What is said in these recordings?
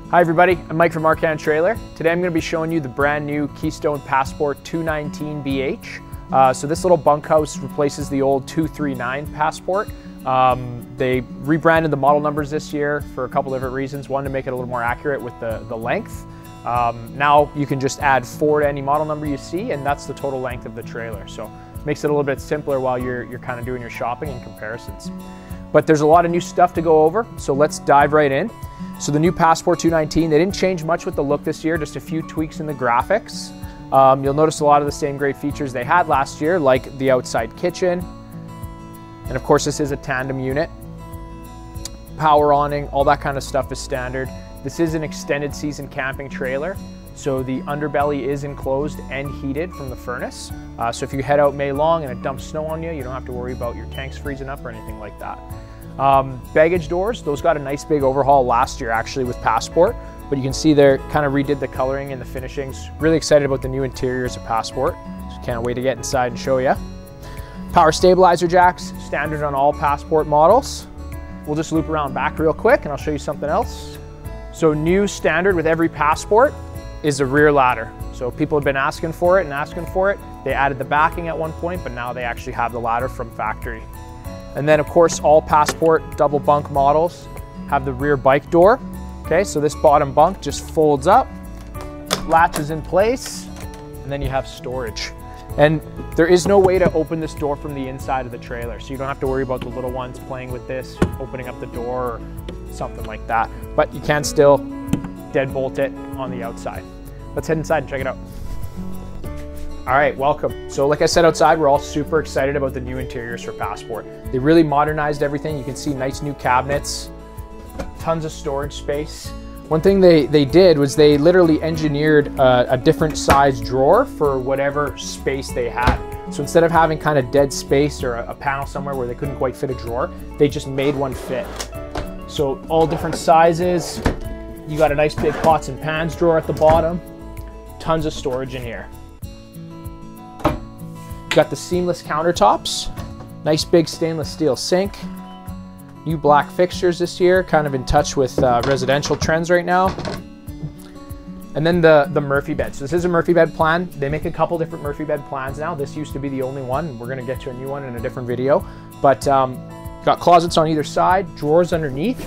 Hi everybody, I'm Mike from Marcan Trailer. Today I'm going to be showing you the brand new Keystone Passport 219BH. So this little bunkhouse replaces the old 239 Passport. They rebranded the model numbers this year for a couple different reasons. One, to make it a little more accurate with the length. Now you can just add 4 to any model number you see, and that's the total length of the trailer. So it makes it a little bit simpler while you're kind of doing your shopping and comparisons. But there's a lot of new stuff to go over, so let's dive right in. So the new Passport 219, they didn't change much with the look this year, just a few tweaks in the graphics. You'll notice a lot of the same great features they had last year, like the outside kitchen. And of course, this is a tandem unit. Power awning, all that kind of stuff is standard. This is an extended season camping trailer. So the underbelly is enclosed and heated from the furnace. So if you head out May long and it dumps snow on you, you don't have to worry about your tanks freezing up or anything like that. Baggage doors, those got a nice big overhaul last year actually with Passport, but you can see they kind of redid the coloring and the finishings. Really excited about the new interiors of Passport. So can't wait to get inside and show you. Power stabilizer jacks, standard on all Passport models. We'll just loop around back real quick and I'll show you something else. So new standard with every Passport is a rear ladder. So people have been asking for it. They added the backing at one point, but now they actually have the ladder from factory. And then of course, all Passport double bunk models have the rear bike door. Okay, so this bottom bunk just folds up, latches in place, and then you have storage. And there is no way to open this door from the inside of the trailer, so you don't have to worry about the little ones playing with this, opening up the door or something like that. But you can still deadbolt it on the outside. Let's head inside and check it out. All right, welcome. So like I said outside, we're all super excited about the new interiors for Passport. They really modernized everything. You can see nice new cabinets, tons of storage space. One thing they did was they literally engineered a different size drawer for whatever space they had. So instead of having kind of dead space or a panel somewhere where they couldn't quite fit a drawer, they just made one fit. So all different sizes. You got a nice big pots and pans drawer at the bottom. Tons of storage in here. Got the seamless countertops, nice big stainless steel sink, new black fixtures this year, kind of in touch with residential trends right now. And then the Murphy bed. So this is a Murphy bed plan. They make a couple different Murphy bed plans now. This used to be the only one. We're gonna get to a new one in a different video. But got closets on either side, drawers underneath.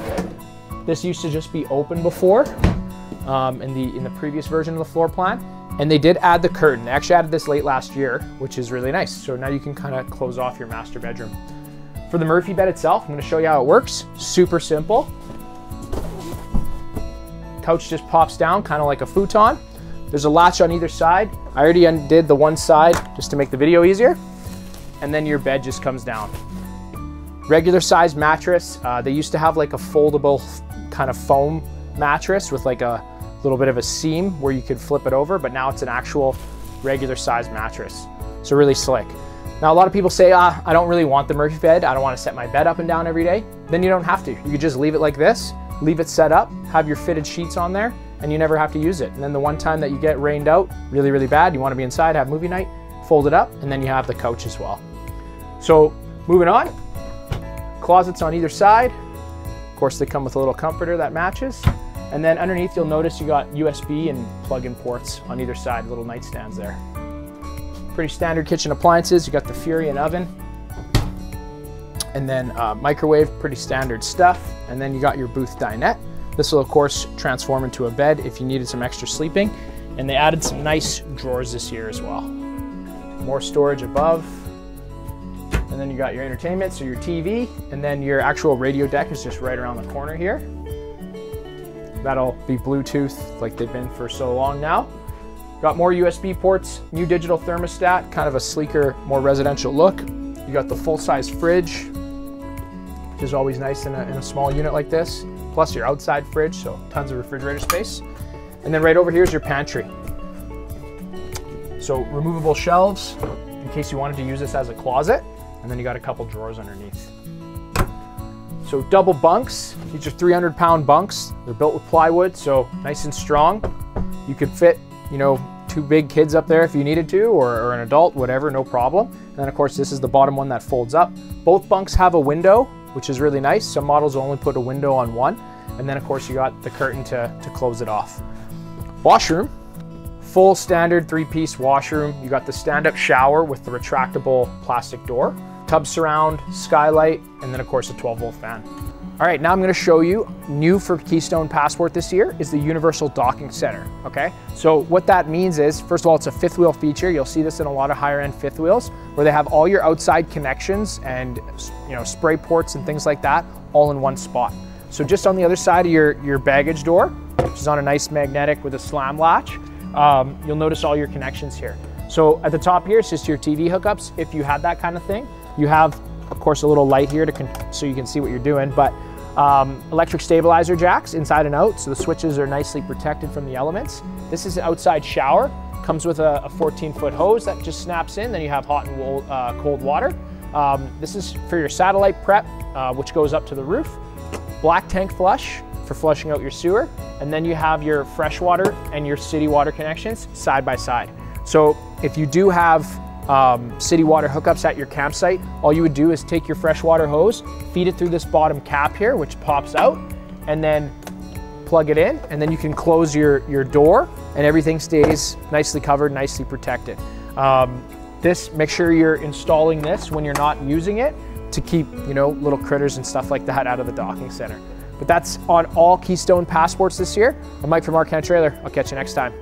This used to just be open before in the previous version of the floor plan. And they did add the curtain. They actually added this late last year, which is really nice. So now you can kind of close off your master bedroom. For the Murphy bed itself, I'm going to show you how it works. Super simple. Couch just pops down, kind of like a futon. There's a latch on either side. I already undid the one side just to make the video easier. And then your bed just comes down. Regular size mattress. They used to have like a foldable kind of foam mattress with like a little bit of a seam where you could flip it over, but now it's an actual regular size mattress. So really slick. Now a lot of people say, I don't really want the Murphy bed. I don't want to set my bed up and down every day. Then you don't have to. You could just leave it like this, leave it set up, have your fitted sheets on there, and you never have to use it. And then the one time that you get rained out really, really bad, you want to be inside, have movie night, fold it up, and then you have the couch as well. So moving on, closets on either side. Of course, they come with a little comforter that matches. And then underneath, you'll notice you got USB and plug-in ports on either side, little nightstands there. Pretty standard kitchen appliances. You got the Fury and oven. And then microwave, pretty standard stuff. And then you got your booth dinette. This will, of course, transform into a bed if you needed some extra sleeping. And they added some nice drawers this year as well. More storage above. And then you got your entertainment, so your TV. And then your actual radio deck is just right around the corner here. That'll be Bluetooth like they've been for so long now. Got more USB ports, new digital thermostat, kind of a sleeker, more residential look. You got the full-size fridge, which is always nice in a small unit like this. Plus your outside fridge, so tons of refrigerator space. And then right over here is your pantry. So removable shelves, in case you wanted to use this as a closet. And then you got a couple drawers underneath. So double bunks, these are 300-pound bunks. They're built with plywood, so nice and strong. You could fit, 2 big kids up there if you needed to, or an adult, whatever, no problem. And then of course, this is the bottom one that folds up. Both bunks have a window, which is really nice. Some models only put a window on one. And then of course you got the curtain to close it off. Washroom, full standard 3-piece washroom. You got the stand-up shower with the retractable plastic door, tub surround, skylight, and then of course a 12-volt fan. All right, now I'm gonna show you, new for Keystone Passport this year is the universal docking center, okay? So what that means is, first of all, it's a fifth wheel feature. You'll see this in a lot of higher end fifth wheels where they have all your outside connections and spray ports and things like that all in one spot. So just on the other side of your baggage door, which is on a nice magnetic with a slam latch, you'll notice all your connections here. So at the top here, it's just your TV hookups. If you had that kind of thing, you have, of course, a little light here so you can see what you're doing, but electric stabilizer jacks inside and out, so the switches are nicely protected from the elements. This is an outside shower, comes with a 14-foot hose that just snaps in, then you have hot and cold water. This is for your satellite prep, which goes up to the roof. Black tank flush for flushing out your sewer, and then you have your fresh water and your city water connections side by side. So if you do have city water hookups at your campsite, all you would do is take your freshwater hose, feed it through this bottom cap here, which pops out, and then plug it in, and then you can close your door and everything stays nicely covered, nicely protected. Make sure you're installing this when you're not using it to keep, little critters and stuff like that out of the docking center. But that's on all Keystone Passports this year. I'm Mike from Countertops. I'll catch you next time.